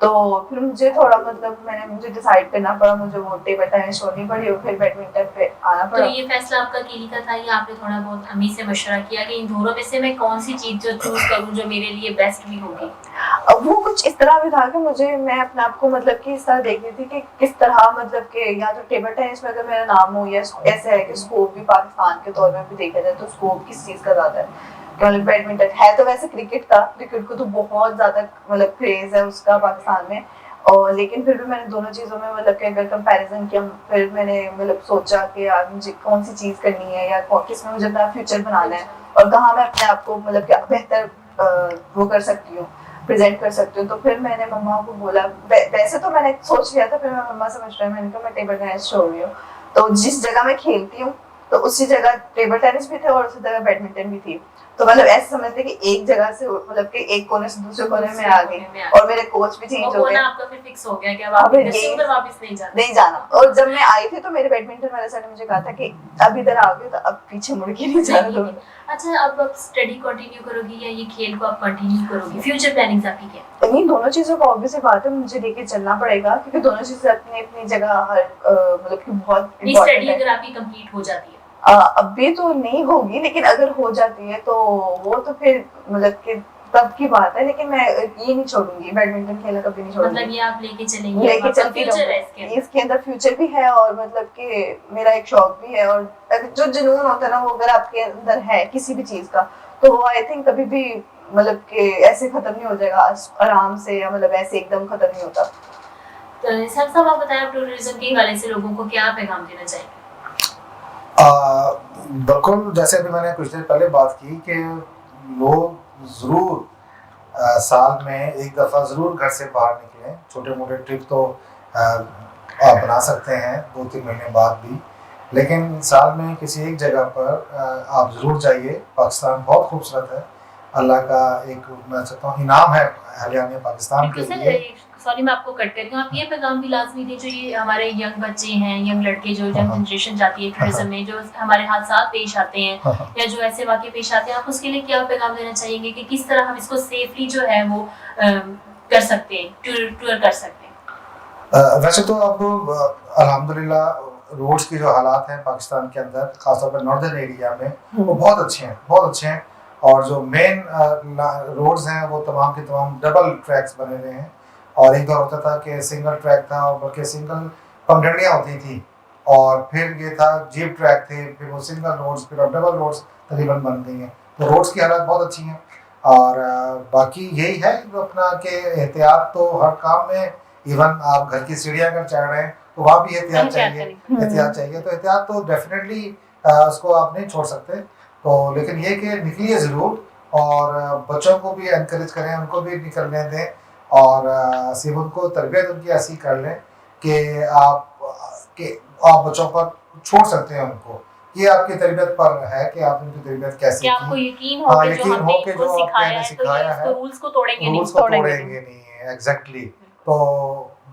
तो फिर मुझे थोड़ा मतलब मुझे डिसाइड करना पड़ा, मुझे वो टेबल टेनिस छोड़नी पड़ी और फिर बैडमिंटन पे आना पड़ा। तो ये फैसला आपका अकेले का था या आपने थोड़ा बहुत अम्मी से मशवरा किया कि इन दोनों में से मैं कौन सी चीज जो चूज करूं जो मेरे लिए बेस्ट भी होगी? वो कुछ इस तरह भी था कि मैं अपने आप को मतलब कि इस तरह देख रही थी कि किस तरह मतलब कि या तो टेबल टेनिस में अगर मेरा नाम हो, या ऐसे है कि स्कोप भी पाकिस्तान के तौर में भी देखा जाए तो स्कोप किस चीज़ का ज़्यादा है। मतलब बैडमिंटन है तो वैसे क्रिकेट को तो बहुत ज़्यादा मतलब क्रेज है उसका पाकिस्तान में, और लेकिन फिर भी मैंने दोनों चीज़ों में मतलब कि अगर कंपैरिजन किया, फिर मैंने मतलब सोचा कि यार मुझे कौन सी चीज़ करनी है या किस में मुझे अपना फ्यूचर बनाना है और कहाँ मैं अपने आप को मतलब कि बेहतर वो कर सकती हूँ, प्रेजेंट कर सकती हूँ। तो फिर मैंने मम्मा को बोला, वैसे तो मैंने सोच लिया था, फिर मैं मम्मा से मशवरा, मैंने कहा मैं टेबल टेनिस छोड़ रही हूँ। तो जिस जगह मैं खेलती हूँ तो उसी जगह टेबल टेनिस भी थे और उसी जगह बैडमिंटन भी थी। तो मतलब ऐसे समझते कि एक जगह से मतलब कि एक कोने से दूसरे कोने में आ गई और मेरे कोच भी चेंज हो गए। आपका फिर फिक्स हो गया कि अब आप इधर से उधर वापस नहीं जाना। और जब मैं आई थी तो मेरे बैडमिंटन वाले सर ने मुझे कहा था कि अब इधर आओगे तो अब पीछे मुड़ के नहीं जाना तुम्हें। अच्छा, अब आप स्टडी कंटिन्यू करोगी या ये खेल को आप कंटिन्यू करोगी? फ्यूचर प्लानिंग्स आपकी क्या है? नहीं, दोनों चीजों को ऑब्वियस बात है, मुझे लेके चलना पड़ेगा क्योंकि दोनों चीजें अपनी अपनी जगह मतलब कि बहुत स्टडी अगर आपकी कंप्लीट हो जाती है अभी तो नहीं होगी, लेकिन अगर हो जाती है तो वो तो फिर मतलब कि तब की बात है। लेकिन मैं ये नहीं छोड़ूंगी, बैडमिंटन खेलना कभी नहीं छोड़ूंगी। मतलब ये आप लेके चलेंगे, लेके चलती रहूंगी। इसके अंदर फ्यूचर भी है और मतलब कि मेरा एक शौक भी है। और जो जुनून होता है ना, वो अगर आपके अंदर है किसी भी चीज का, तो वो आई थिंक कभी भी मतलब कि ऐसे खत्म नहीं हो जाएगा आराम से, या मतलब ऐसे एकदम खत्म नहीं होता। तो सर साहब आप बताएं, आप टूरिज्म के हवाले से लोगों को क्या पैगाम देना चाहिए? बिल्कुल, जैसे अभी मैंने कुछ देर पहले बात की कि लोग ज़रूर साल में एक दफ़ा ज़रूर घर से बाहर निकलें। छोटे मोटे ट्रिप तो आप बना सकते हैं 2-3 महीने बाद भी, लेकिन साल में किसी एक जगह पर आप ज़रूर जाइए। पाकिस्तान बहुत खूबसूरत है, अल्लाह का एक मैं चाहता हूँ इनाम है हरियाणा पाकिस्तान के लिए। सॉरी मैं आपको कट कर रही हूँ, आप ये पैगाम भी लाजमी दें जो ये हमारे यंग बच्चे हैं, यंग लड़के जो यंग जनरेशन जाती है टूरिज्म में, जो हमारे हादसात पेश आते हैं या जो ऐसे वाक़े पेश आते हैं, आप उसके लिए क्या पैगाम देना चाहेंगे कि किस तरह हम इसको सेफली जो है वो कर सकते हैं, टूर कर सकते हैं? वैसे तो अब अल्हम्दुलिल्लाह रोड्स की जो हालात हैं पाकिस्तान के अंदर, खासतौर पर नॉर्दर्न एरिया में, वो बहुत अच्छे हैं, बहुत अच्छे हैं। और जो मेन रोड्स हैं वो तमाम के तमाम डबल ट्रैक्स बने हुए हैं। और एक दौर होता था कि सिंगल ट्रैक था, और बल्कि सिंगल पगडंडियाँ होती थी, और फिर ये था जीप ट्रैक थे, फिर वो सिंगल रोड्स, फिर अब डबल रोड्स तकरीबन बन गई हैं। तो रोड्स की हालत बहुत अच्छी हैं। और बाकी यही है अपना कि एहतियात तो हर काम में, इवन आप घर की सीढ़ियाँ अगर चढ़ रहे हैं तो वहाँ भी एहतियात चाहिए, एहतियात चाहिए। तो एहतियात तो डेफिनेटली उसको आप नहीं छोड़ सकते। तो लेकिन ये कि निकलिए ज़रूर, और बच्चों को भी एनकरेज करें, उनको भी निकलने दें, और सिर्फ उनको तरबियत उनकी ऐसी कर लें कि आप बच्चों पर छोड़ सकते हैं उनको। ये आपकी तरबियत पर है कि आप उनकी तरबियत कैसे की। आपको यकीन हो कि जो आपने सिखाया है, रूल्स को तोड़ेंगे नहीं है। एग्जैक्टली। तो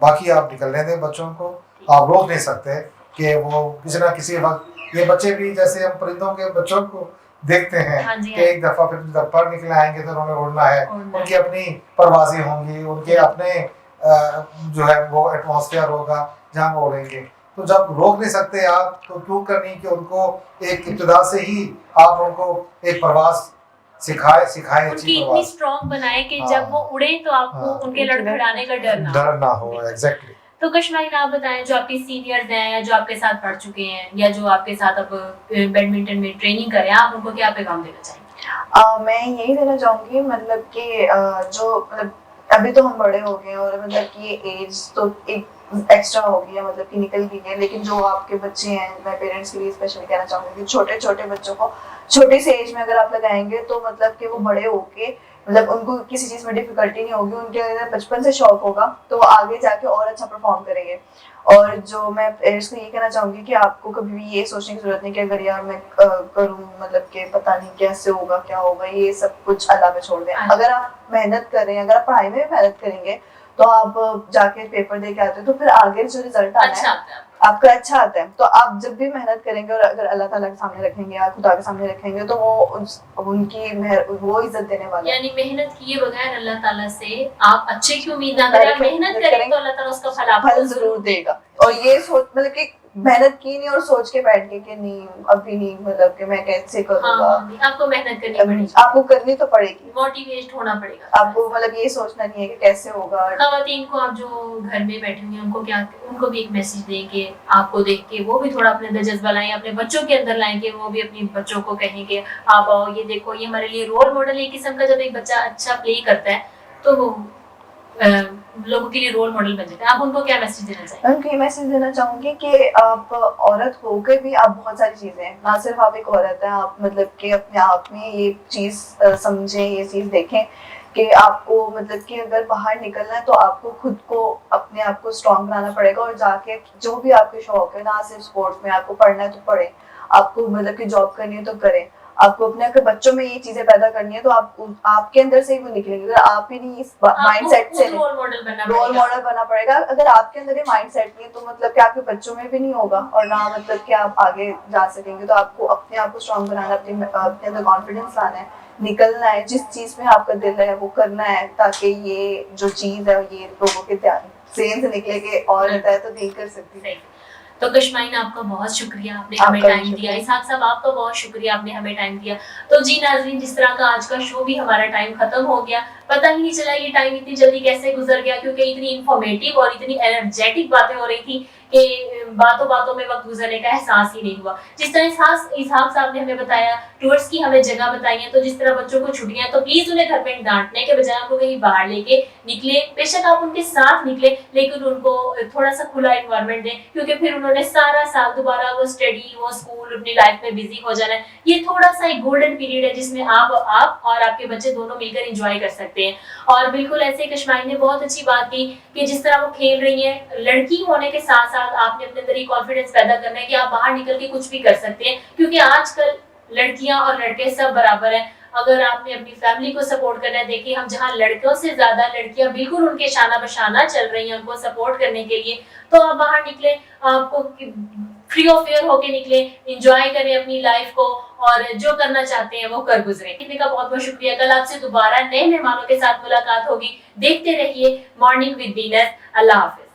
बाकी आप निकलने दें बच्चों को, आप रोक नहीं सकते कि वो किसी ना किसी वक्त, ये बच्चे भी जैसे हम परिंदों के बच्चों को देखते हैं कि एक दफा फिर जब पर निकले आएंगे तो उन्होंने उड़ना है, उनकी अपनी परवाज़ें होंगी, उनके अपने जो है वो एटमॉस्फेयर होगा जहाँ वो उड़ेंगे। तो जब रोक नहीं सकते आप, तो क्यों करनी कि उनको एक इब्तिदा से ही आप उनको एक परवाज़ सिखाए उनकी इतनी स्ट्रॉन्ग बनाए कि जब वो उड़े तो आपको उनके लड़खड़ाने का डर ना हो। एग्जैक्टली। तो कश्मीर आप बताएं, जो आपके सीनियर्स हैं या जो आपके साथ पढ़ चुके हैं या जो आपके साथ अब बैडमिंटन में ट्रेनिंग करें, आप उनको क्या पैगाम देना चाहेंगे? मैं यही देना चाहूँगी मतलब कि जो मतलब अभी तो हम बड़े हो गए हैं और मतलब कि एज तो एक एक्स्ट्रा हो गई है, मतलब कि निकल गई है। लेकिन जो आपके बच्चे हैं, मैं पेरेंट्स के लिए स्पेशली कहना चाहूँगी कि छोटे छोटे बच्चों को छोटी सी एज में अगर आप लगाएंगे तो मतलब कि वो बड़े होके मतलब उनको किसी चीज़ में डिफिकल्टी नहीं होगी, उनके अंदर बचपन से शौक होगा तो वो आगे जाके और अच्छा परफॉर्म करेंगे। और जो मैं पेरेंट्स को ये कहना चाहूँगी कि आपको कभी भी ये सोचने की जरूरत नहीं कि अगर यार मैं करूँ मतलब कि पता नहीं कैसे होगा क्या होगा, ये सब कुछ अल्लाह पे छोड़ दें। अगर आप मेहनत करें, अगर आप पढ़ाई में भी मेहनत करेंगे तो आप जाके पेपर दे के आते हो तो फिर आगे जो रिजल्ट आना है आपका अच्छा आता है। तो आप जब भी मेहनत करेंगे और अगर अल्लाह ताला के सामने रखेंगे या खुदा के सामने रखेंगे तो वो उनकी वो इज्जत देने वाला है। यानी मेहनत किए बगैर अल्लाह ताला से आप अच्छे की उम्मीद ना करें, मेहनत करें तो अल्लाह ताला उसका फल आपको जरूर देगा। और ये सोच मतलब कि मेहनत की नहीं और सोच के बैठ के कि नहीं अभी नहीं, मतलब कि मैं कैसे करूँगा। आपको मेहनत करनी पड़ेगी, आपको करनी तो पड़ेगी, मोटिवेट होना पड़ेगा। आपको मतलब ये सोचना नहीं है कि कैसे होगा। खवातीन को आप जो घर में बैठी हुई हैं उनको भी एक मैसेज दें कि आपको देख के वो भी थोड़ा अपने अंदर जज्बा लाएं, अपने बच्चों के अंदर लाएं कि वो भी अपने बच्चों को कहें कि आप आओ, ये देखो ये हमारे लिए रोल मॉडल। एक किस्म का जब एक बच्चा अच्छा प्ले करता है तो वो लोगों के लिए रोल मॉडल बन जाता है। आप उनको क्या मैसेज देना चाहिए? उनको ये मैसेज देना चाहूँगी कि आप औरत होकर भी आप बहुत सारी चीज़ें हैं, ना सिर्फ आप एक औरत हैं, आप मतलब कि अपने आप में ये चीज़ समझें, ये चीज़ देखें कि आपको मतलब कि अगर बाहर निकलना है तो आपको खुद को अपने आप को स्ट्रॉन्ग बनाना पड़ेगा। और जाके जो भी आपके शौक है, ना सिर्फ स्पोर्ट्स में आपको पढ़ना है तो पढ़ें, आपको मतलब कि जॉब करनी है तो करें, आपको अपने अगर बच्चों में ये चीजें पैदा करनी है तो आपके अंदर से ही वो निकलेंगे। अगर आप ही नहीं इस माइंडसेट से रोल मॉडल बनना पड़ेगा। अगर आपके अंदर ये माइंडसेट नहीं है तो मतलब कि आपके बच्चों में भी नहीं होगा और ना मतलब कि आप आगे जा सकेंगे। तो आपको अपने आप को स्ट्रॉन्ग बनाना, अपने अंदर कॉन्फिडेंस लाना है, निकलना है, जिस चीज में आपका दिल है वो करना है, ताकि ये जो चीज है ये लोगों के ध्यान से निकले कि और रहता है तो नहीं कर सकती। तो कश्माइन आपका बहुत शुक्रिया, आपने हमें टाइम दिया। इसहाक साहब आपका बहुत शुक्रिया, आपने हमें टाइम दिया। तो जी नाज़रीन, जिस तरह का आज का शो भी हमारा टाइम खत्म हो गया, पता ही नहीं चला ये टाइम इतनी जल्दी कैसे गुजर गया, क्योंकि इतनी इंफॉर्मेटिव और इतनी एनर्जेटिक बातें हो रही थी कि बातों बातों में वक्त गुजरने का एहसास ही नहीं हुआ। जिस तरह इसहाक साहब ने हमें बताया, टूर्स की हमें जगह बताई है, तो जिस तरह बच्चों को छुट्टियां, तो प्लीज उन्हें घर में डांटने के बजाय उनको कहीं बाहर लेके निकले। बेशक आप उनके साथ निकले, लेकिन उनको थोड़ा सा खुला एनवायरनमेंट दें, क्योंकि फिर उन्होंने सारा साल दोबारा वो स्टडी, वो स्कूल, अपनी लाइफ में बिजी हो जाना है। ये थोड़ा सा एक गोल्डन पीरियड है जिसमें आप और आपके बच्चे दोनों मिलकर एंजॉय कर सकते हैं। और बिल्कुल ऐसे कश्माइन ने बहुत अच्छी बात की कि जिस तरह वो खेल रही है, लड़की होने के साथ साथ आपने अपने अंदर ये कॉन्फिडेंस पैदा करना है कि आप बाहर निकल के कुछ भी कर सकते हैं, क्योंकि आजकल लड़कियां और लड़के सब बराबर हैं। अगर आपने अपनी फैमिली को सपोर्ट करना है, देखिए हम जहां लड़कों से ज्यादा लड़कियां बिल्कुल उनके शाना बशाना चल रही हैं उनको सपोर्ट करने के लिए, तो आप बाहर निकले, आपको फ्री ऑफ फेयर होके निकले, एंजॉय करें अपनी लाइफ को और जो करना चाहते हैं वो कर गुजरे। देखने का बहुत बहुत शुक्रिया। कल आपसे दोबारा नए मेहमानों के साथ मुलाकात होगी। देखते रहिए morning with Venus. Allah Hafiz.